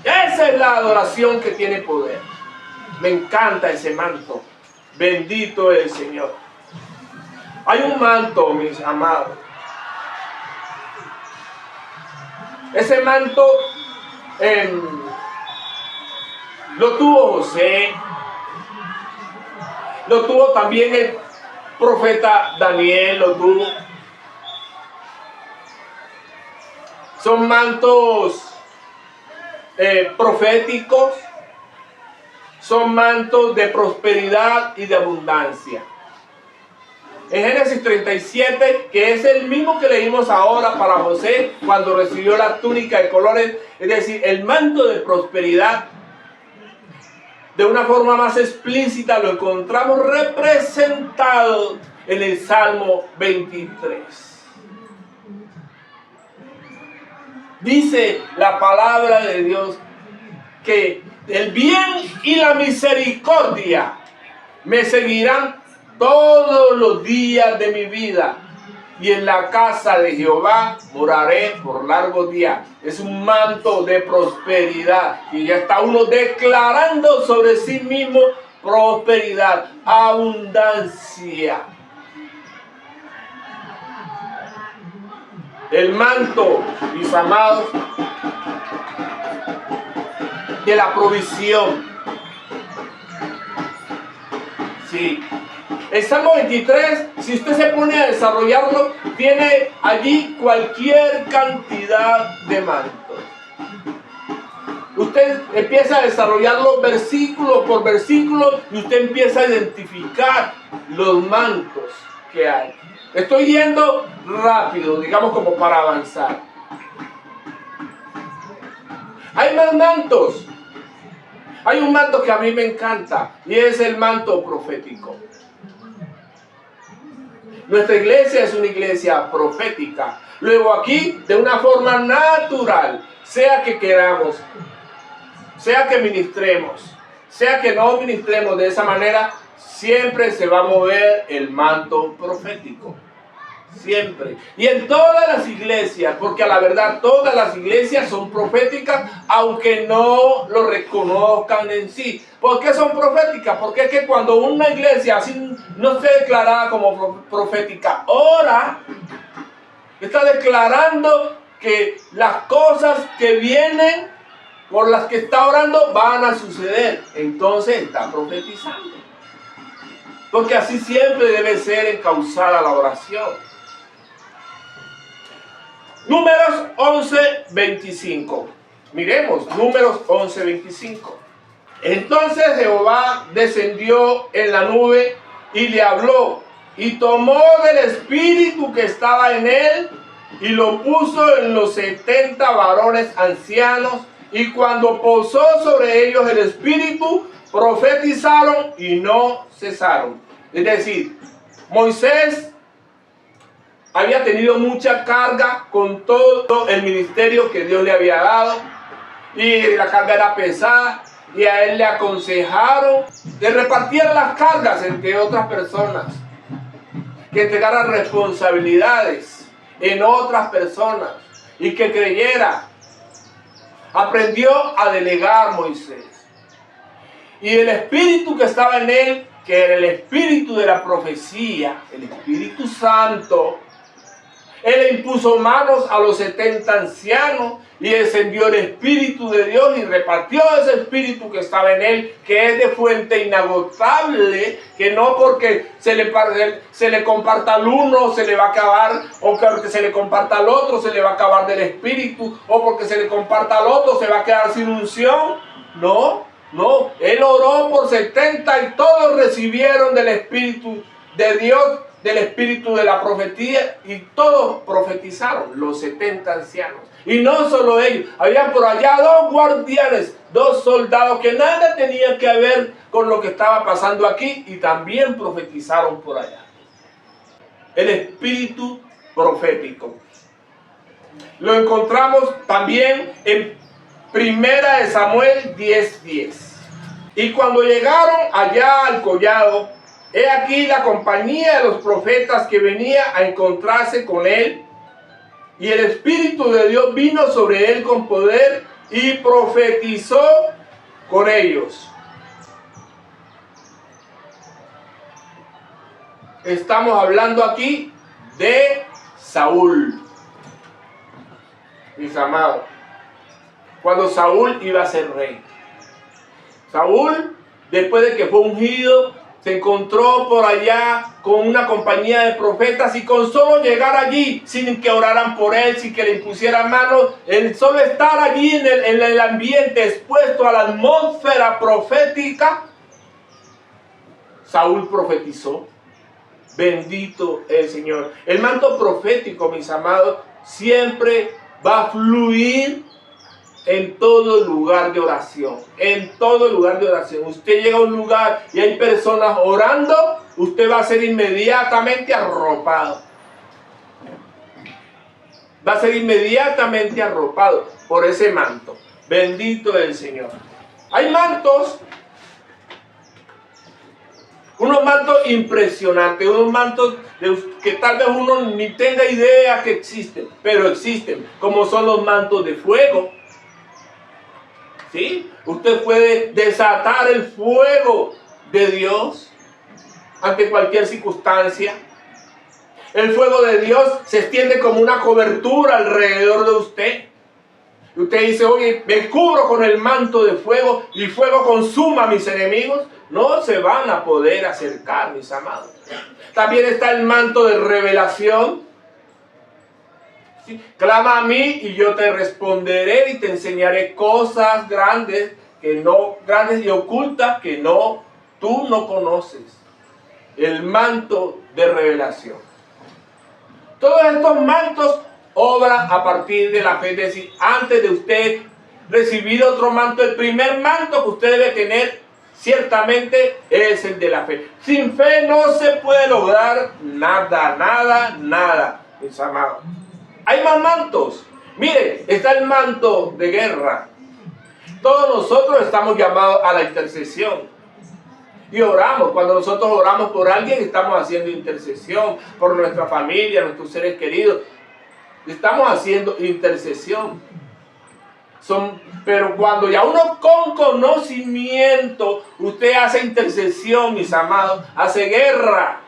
Esa es la adoración que tiene poder. Me encanta ese manto. Bendito el Señor. Hay un manto, mis amados. Ese manto lo tuvo José, lo tuvo también el profeta Daniel, lo tuvo. Son mantos proféticos, son mantos de prosperidad y de abundancia. En Génesis 37, que es el mismo que leímos ahora para José cuando recibió la túnica de colores, es decir, el manto de prosperidad, de una forma más explícita lo encontramos representado en el Salmo 23. Dice la palabra de Dios que el bien y la misericordia me seguirán todos los días de mi vida, y en la casa de Jehová moraré por largos días. Es un manto de prosperidad y ya está uno declarando sobre sí mismo prosperidad, abundancia. El manto, mis amados, de la provisión. Sí. El Salmo 23, si usted se pone a desarrollarlo, tiene allí cualquier cantidad de mantos. Usted empieza a desarrollarlo versículo por versículo y usted empieza a identificar los mantos que hay. Estoy yendo rápido, digamos como para avanzar. Hay más mantos. Hay un manto que a mí me encanta y es el manto profético. Nuestra iglesia es una iglesia profética. Luego aquí, de una forma natural, sea que queramos, sea que ministremos, sea que no ministremos de esa manera, siempre se va a mover el manto profético. Siempre. Y en todas las iglesias, porque a la verdad todas las iglesias son proféticas, aunque no lo reconozcan en sí. ¿Por qué son proféticas? Porque es que cuando una iglesia así no esté declarada como profética, ora, está declarando que las cosas que vienen por las que está orando van a suceder. Entonces está profetizando. Porque así siempre debe ser encauzada la oración. Números 11:25. Miremos, Números 11:25. Entonces Jehová descendió en la nube y le habló, y tomó del espíritu que estaba en él, y lo puso en los 70 varones ancianos, y cuando posó sobre ellos el espíritu, profetizaron y no cesaron. Es decir, Moisés había tenido mucha carga con todo el ministerio que Dios le había dado y la carga era pesada y a él le aconsejaron que repartiera las cargas entre otras personas, que entregara responsabilidades en otras personas y que creyera. Aprendió a delegar Moisés y el espíritu que estaba en él, que era el espíritu de la profecía, el Espíritu Santo, él le impuso manos a los 70 ancianos y descendió el Espíritu de Dios y repartió ese Espíritu que estaba en él, que es de fuente inagotable, que no porque se le comparta al uno se le va a acabar, o porque se le comparta al otro se le va a acabar del Espíritu, o porque se le comparta al otro se va a quedar sin unción. No, él oró por 70 y todos recibieron del Espíritu de Dios, del espíritu de la profecía, y todos profetizaron, los 70 ancianos. Y no solo ellos, había por allá 2 guardianes, 2 soldados que nada tenían que ver con lo que estaba pasando aquí y también profetizaron por allá. El espíritu profético lo encontramos también en 1 Samuel 10:10. Y cuando llegaron allá al collado, he aquí la compañía de los profetas que venía a encontrarse con él, y el Espíritu de Dios vino sobre él con poder y profetizó con ellos. Estamos hablando aquí de Saúl, mis amados, cuando Saúl iba a ser rey. Saúl, después de que fue ungido, se encontró por allá con una compañía de profetas y con solo llegar allí, sin que oraran por él, sin que le impusieran manos, el solo estar allí en el ambiente expuesto a la atmósfera profética, Saúl profetizó. Bendito el Señor. El manto profético, mis amados, siempre va a fluir en todo lugar de oración, en todo lugar de oración. Usted llega a un lugar y hay personas orando, usted va a ser inmediatamente arropado. Va a ser inmediatamente arropado por ese manto. Bendito el Señor. Hay mantos Unos mantos impresionantes, unos mantos que tal vez uno ni tenga idea que existen, pero existen, como son los mantos de fuego. ¿Sí? Usted puede desatar el fuego de Dios ante cualquier circunstancia. El fuego de Dios se extiende como una cobertura alrededor de usted. Y usted dice, oye, me cubro con el manto de fuego y fuego consuma a mis enemigos. No se van a poder acercar, mis amados. También está el manto de revelación. ¿Sí? Clama a mí y yo te responderé y te enseñaré cosas grandes y ocultas que tú no conoces. El manto de revelación. Todos estos mantos obran a partir de la fe. Es decir, antes de usted recibir otro manto, el primer manto que usted debe tener ciertamente es el de la fe. Sin fe no se puede lograr nada, mis amados. Hay más mantos. Mire, está el manto de guerra. Todos nosotros estamos llamados a la intercesión. Y oramos. Cuando nosotros oramos por alguien, estamos haciendo intercesión por nuestra familia, nuestros seres queridos. Estamos haciendo intercesión. Pero cuando ya uno con conocimiento, usted hace intercesión, mis amados, hace guerra.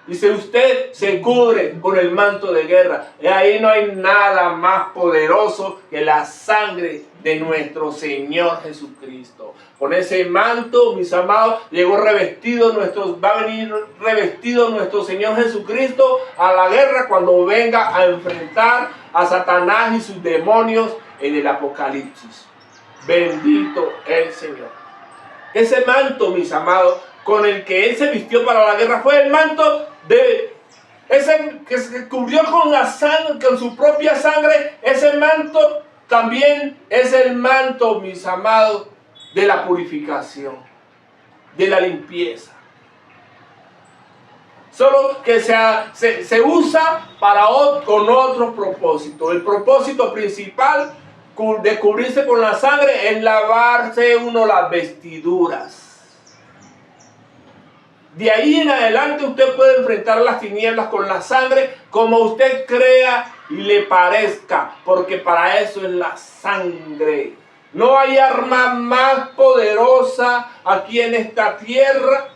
Y si usted se cubre con el manto de guerra, y ahí no hay nada más poderoso que la sangre de nuestro Señor Jesucristo. Con ese manto, mis amados, va a venir revestido nuestro Señor Jesucristo a la guerra cuando venga a enfrentar a Satanás y sus demonios en el Apocalipsis. Bendito el Señor. Ese manto, mis amados, con el que Él se vistió para la guerra fue el manto ese que se cubrió con la sangre, con su propia sangre. Ese manto también es el manto, mis amados, de la purificación, de la limpieza. Solo que se usa con otro propósito. El propósito principal de cubrirse con la sangre es lavarse uno las vestiduras. De ahí en adelante usted puede enfrentar las tinieblas con la sangre como usted crea y le parezca, porque para eso es la sangre. No hay arma más poderosa aquí en esta tierra,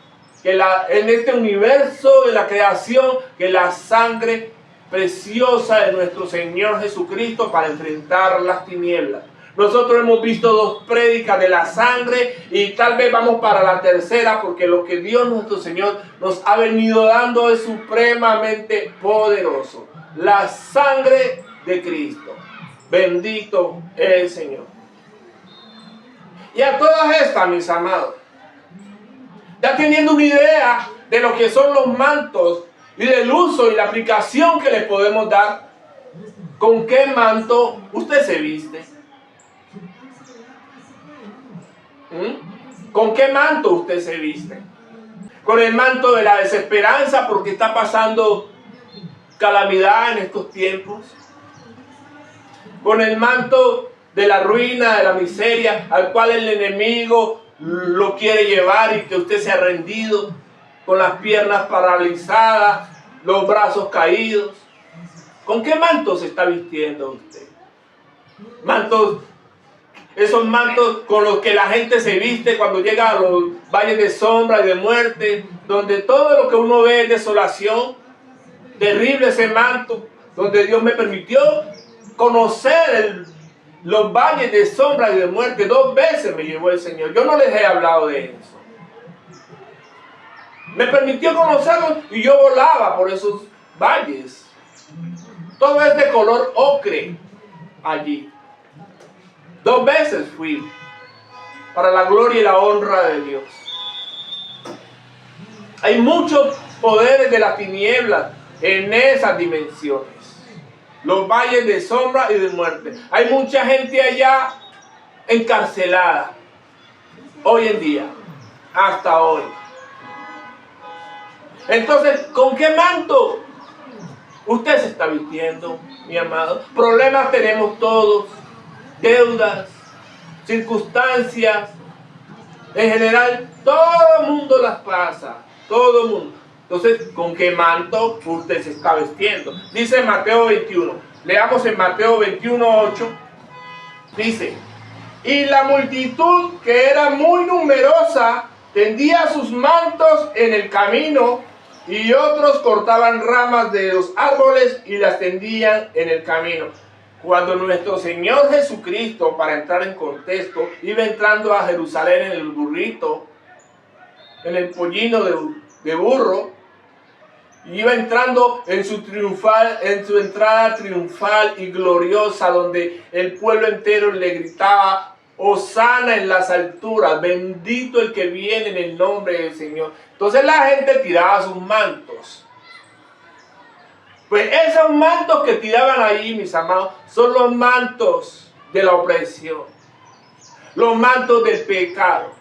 en este universo, en la creación, que la sangre preciosa de nuestro Señor Jesucristo para enfrentar las tinieblas. Nosotros hemos visto 2 prédicas de la sangre y tal vez vamos para la tercera, porque lo que Dios nuestro Señor nos ha venido dando es supremamente poderoso. La sangre de Cristo. Bendito el Señor. Y a todas estas, mis amados, ya teniendo una idea de lo que son los mantos y del uso y la aplicación que le podemos dar, ¿con qué manto usted se viste? ¿Con qué manto usted se viste? ¿Con el manto de la desesperanza porque está pasando calamidad en estos tiempos? ¿Con el manto de la ruina, de la miseria, al cual el enemigo lo quiere llevar y que usted se ha rendido, con las piernas paralizadas, los brazos caídos? ¿Con qué manto se está vistiendo usted? Esos mantos con los que la gente se viste cuando llega a los valles de sombra y de muerte, donde todo lo que uno ve es desolación. Terrible ese manto, donde Dios me permitió conocer los valles de sombra y de muerte. 2 veces me llevó el Señor. Yo no les he hablado de eso. Me permitió conocerlos y yo volaba por esos valles. Todo es de color ocre allí. 2 veces fui, para la gloria y la honra de Dios. Hay muchos poderes de las tinieblas en esas dimensiones. Los valles de sombra y de muerte. Hay mucha gente allá encarcelada. Hoy en día. Hasta hoy. Entonces, ¿con qué manto usted se está vistiendo, mi amado? Problemas tenemos todos. Deudas, circunstancias, En general, todo el mundo las pasa. Todo el mundo. Entonces, ¿con qué manto usted se está vistiendo? Dice Mateo 21. Leamos en Mateo 21:8. Dice: y la multitud, que era muy numerosa, tendía sus mantos en el camino, y otros cortaban ramas de los árboles y las tendían en el camino. Cuando nuestro Señor Jesucristo, para entrar en contexto, iba entrando a Jerusalén en el burrito, en el pollino de burro, iba entrando en su entrada triunfal y gloriosa, donde el pueblo entero le gritaba: Hosana en las alturas, bendito el que viene en el nombre del Señor. Entonces la gente tiraba sus mantos. Pues esos mantos que tiraban ahí, mis amados, son los mantos de la opresión, los mantos del pecado,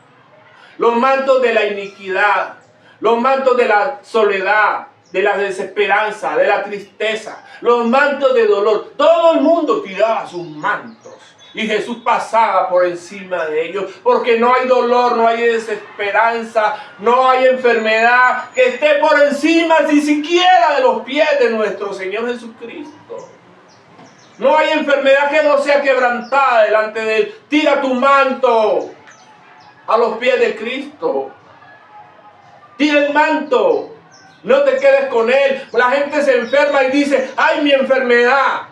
los mantos de la iniquidad, los mantos de la soledad, de la desesperanza, de la tristeza, los mantos de dolor. Todo el mundo tiraba sus mantos. Y Jesús pasaba por encima de ellos, porque no hay dolor, no hay desesperanza, no hay enfermedad que esté por encima ni siquiera de los pies de nuestro Señor Jesucristo. No hay enfermedad que no sea quebrantada delante de Él. Tira tu manto a los pies de Cristo. Tira el manto. No te quedes con Él. La gente se enferma y dice: ¡ay, mi enfermedad!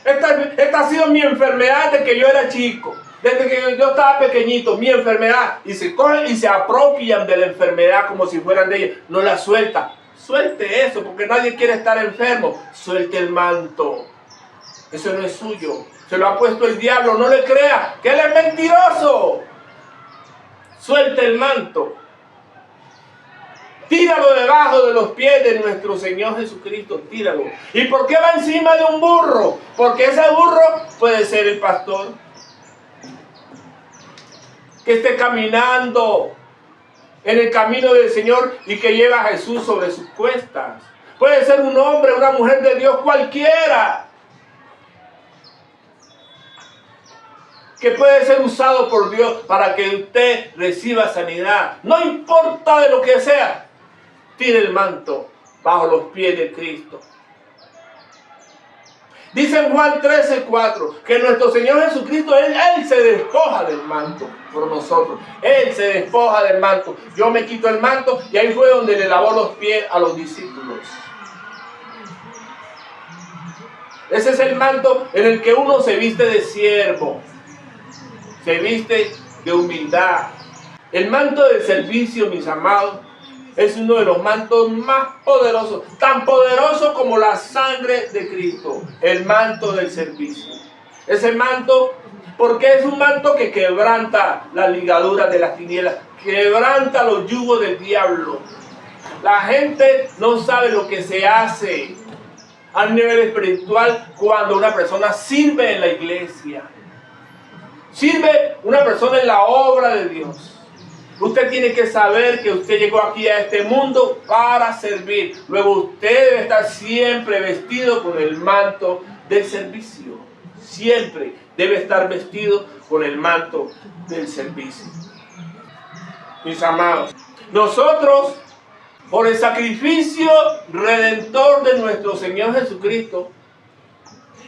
Esta ha sido mi enfermedad desde que yo era chico, desde que yo estaba pequeñito, mi enfermedad. Y se cogen y se apropian de la enfermedad como si fueran de ella. No la suelta. Suelte eso, porque nadie quiere estar enfermo. Suelte el manto. Eso no es suyo. Se lo ha puesto el diablo. No le crea que él es mentiroso. Suelte el manto. Tíralo debajo de los pies de nuestro Señor Jesucristo, tíralo. ¿Y por qué va encima de un burro? Porque ese burro puede ser el pastor que esté caminando en el camino del Señor y que lleva a Jesús sobre sus cuestas. Puede ser un hombre, una mujer de Dios cualquiera, que puede ser usado por Dios para que usted reciba sanidad. No importa de lo que sea. Tire el manto bajo los pies de Cristo. Dice en Juan 13:4 que nuestro Señor Jesucristo, Él se despoja del manto por nosotros. Él se despoja del manto. Yo me quito el manto, y ahí fue donde le lavó los pies a los discípulos. Ese es el manto en el que uno se viste de siervo, se viste de humildad. El manto del servicio, mis amados, es uno de los mantos más poderosos, tan poderoso como la sangre de Cristo, el manto del servicio. Ese manto, porque es un manto que quebranta las ligaduras de las tinieblas, quebranta los yugos del diablo. La gente no sabe lo que se hace a nivel espiritual cuando una persona sirve en la iglesia, sirve una persona en la obra de Dios. Usted tiene que saber que usted llegó aquí a este mundo para servir. Luego usted debe estar siempre vestido con el manto del servicio. Siempre debe estar vestido con el manto del servicio. Mis amados, nosotros, por el sacrificio redentor de nuestro Señor Jesucristo,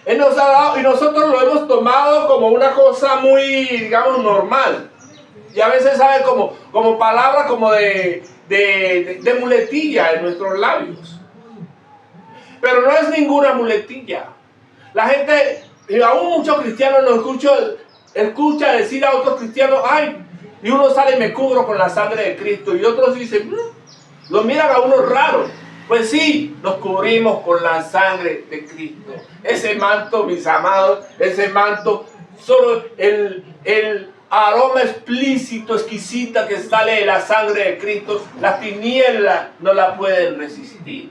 Él nos ha dado, y nosotros lo hemos tomado como una cosa muy, digamos, normal. Y a veces sabe como palabra como de muletilla en nuestros labios. Pero no es ninguna muletilla. La gente, y aún muchos cristianos nos escucha decir a otros cristianos: ay, y uno sale y me cubro con la sangre de Cristo. Y otros dicen, lo miran a uno raro. Pues sí, nos cubrimos con la sangre de Cristo. Ese manto, mis amados, ese manto, solo el aroma explícito, exquisita que sale de la sangre de Cristo, las tinieblas no la pueden resistir.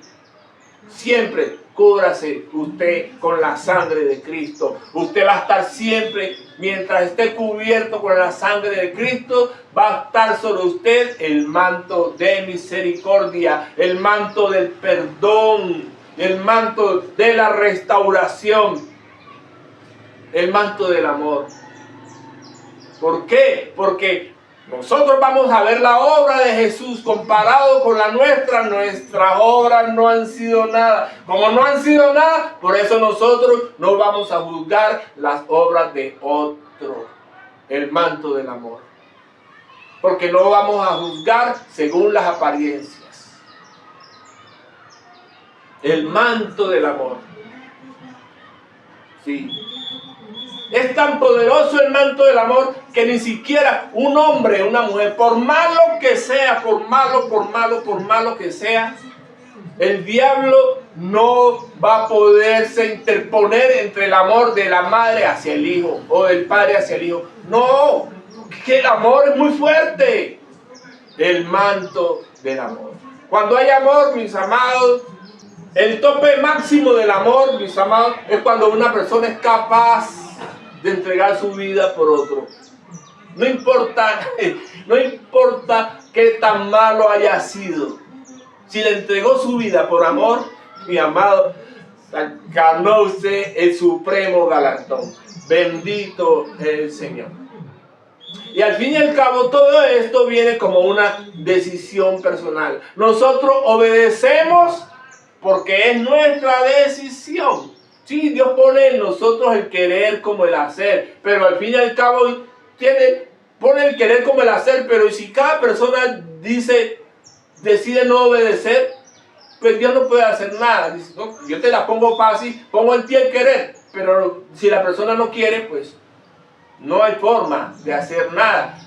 Siempre cúbrase usted con la sangre de Cristo. Usted va a estar siempre, mientras esté cubierto con la sangre de Cristo, va a estar sobre usted el manto de misericordia, el manto del perdón, el manto de la restauración, el manto del amor. ¿Por qué? Porque Nosotros vamos a ver la obra de Jesús comparado con la nuestra. Nuestras obras no han sido nada. Como no han sido nada, por eso nosotros no vamos a juzgar las obras de otro. El manto del amor. Porque no vamos a juzgar según las apariencias. El manto del amor. Sí. Es tan poderoso el manto del amor que ni siquiera un hombre, una mujer, por malo que sea, por malo que sea, el diablo no va a poderse interponer entre el amor de la madre hacia el hijo o del padre hacia el hijo. No, que el amor es muy fuerte. El manto del amor. Cuando hay amor, mis amados, el tope máximo del amor, mis amados, es cuando una persona es capaz de entregar su vida por otro. No importa qué tan malo haya sido. Si le entregó su vida por amor, mi amado, ganó usted el supremo galardón. Bendito es el Señor. Y al fin y al cabo todo esto viene como una decisión personal. Nosotros obedecemos porque es nuestra decisión. Sí, Dios pone en nosotros el querer como el hacer, pero al fin y al cabo pone el querer como el hacer, pero si cada persona decide no obedecer, pues Dios no puede hacer nada. Dice, no, yo te la pongo fácil, pongo en ti el querer, pero si la persona no quiere, pues no hay forma de hacer nada.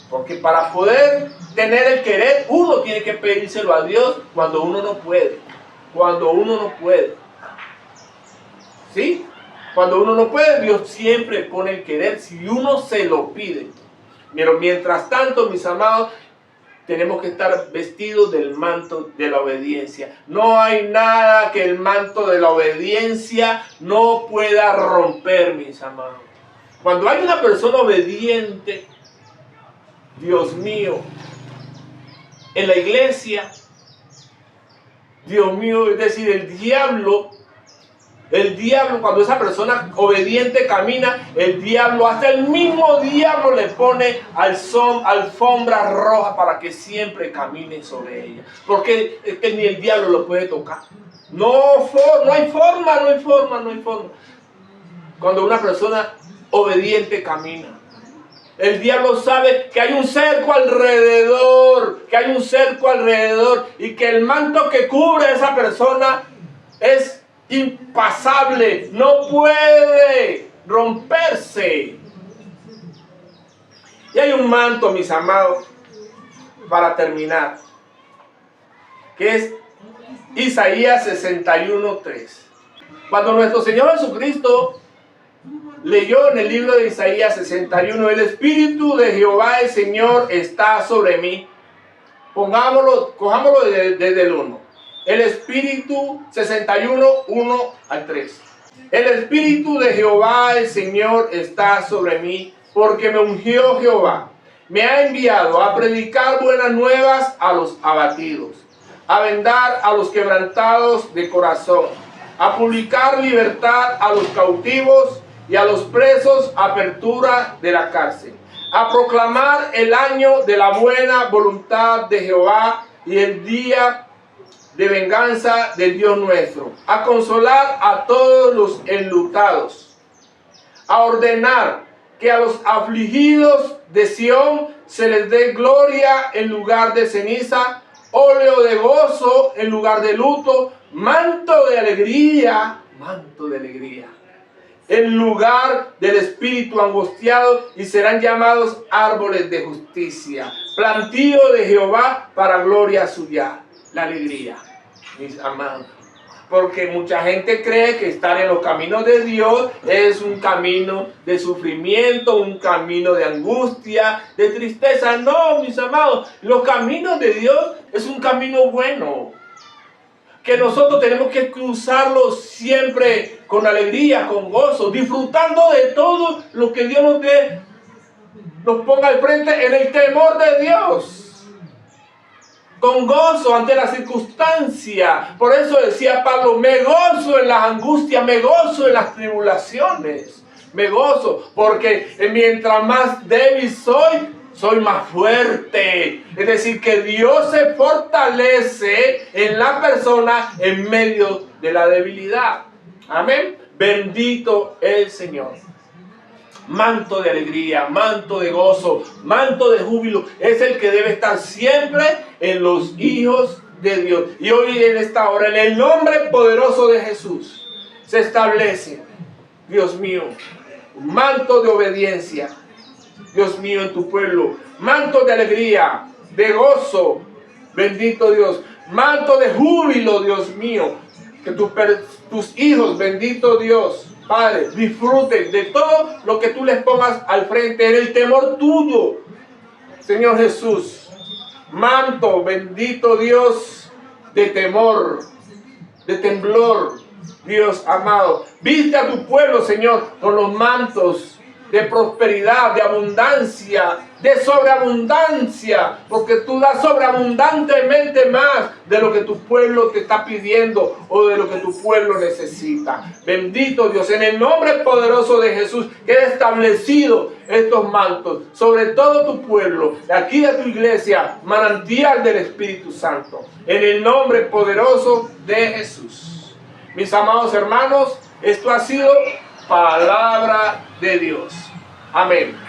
Porque para poder tener el querer, uno tiene que pedírselo a Dios cuando uno no puede. Cuando uno no puede. ¿Sí? Cuando uno no puede, Dios siempre pone el querer si uno se lo pide. Pero mientras tanto, mis amados, tenemos que estar vestidos del manto de la obediencia. No hay nada que el manto de la obediencia no pueda romper, mis amados. Cuando hay una persona obediente, Dios mío, en la iglesia, Dios mío, es decir, el diablo, cuando esa persona obediente camina, el diablo, hasta el mismo diablo le pone alfombra roja para que siempre camine sobre ella. Porque es que ni el diablo lo puede tocar. No hay forma. Cuando una persona obediente camina, el diablo sabe que hay un cerco alrededor, y que el manto que cubre a esa persona es impasable, no puede romperse. Y hay un manto, mis amados, para terminar, que es Isaías 61:3. Cuando nuestro Señor Jesucristo leyó en el libro de Isaías 61, el Espíritu de Jehová el Señor está sobre mí. Cojámoslo desde el 1. El Espíritu 61, 1 al 3. El Espíritu de Jehová el Señor está sobre mí, porque me ungió Jehová. Me ha enviado a predicar buenas nuevas a los abatidos, a vendar a los quebrantados de corazón, a publicar libertad a los cautivos y a los presos apertura de la cárcel, a proclamar el año de la buena voluntad de Jehová y el día de venganza del Dios nuestro, a consolar a todos los enlutados, a ordenar que a los afligidos de Sión se les dé gloria en lugar de ceniza, óleo de gozo en lugar de luto, manto de alegría en lugar del espíritu angustiado, y serán llamados árboles de justicia, plantío de Jehová para gloria suya. La alegría, mis amados. Porque mucha gente cree que estar en los caminos de Dios es un camino de sufrimiento, un camino de angustia, de tristeza. No, mis amados, los caminos de Dios es un camino bueno, que nosotros tenemos que cruzarlo siempre con alegría, con gozo, disfrutando de todo lo que Dios nos ponga al frente en el temor de Dios. Con gozo ante la circunstancia. Por eso decía Pablo, me gozo en las angustias, me gozo en las tribulaciones. Me gozo porque mientras más débil soy soy más fuerte. Es decir, que Dios se fortalece en la persona en medio de la debilidad. Amén. Bendito el Señor. Manto de alegría, manto de gozo, manto de júbilo es el que debe estar siempre en los hijos de Dios. Y hoy en esta hora, en el nombre poderoso de Jesús, se establece, Dios mío, un manto de obediencia, Dios mío, en tu pueblo, manto de alegría, de gozo, bendito Dios, manto de júbilo, Dios mío, que tus hijos, bendito Dios, Padre, disfruten de todo lo que tú les pongas al frente en el temor tuyo, Señor Jesús. Manto, bendito Dios, de temor, de temblor, Dios amado. Viste a tu pueblo, Señor, con los mantos de prosperidad, de abundancia, de sobreabundancia, porque tú das sobreabundantemente más de lo que tu pueblo te está pidiendo o de lo que tu pueblo necesita. Bendito Dios, en el nombre poderoso de Jesús, queda establecido estos mantos sobre todo tu pueblo, aquí de tu iglesia, manantial del Espíritu Santo, en el nombre poderoso de Jesús. Mis amados hermanos, esto ha sido palabra de Dios. Amén.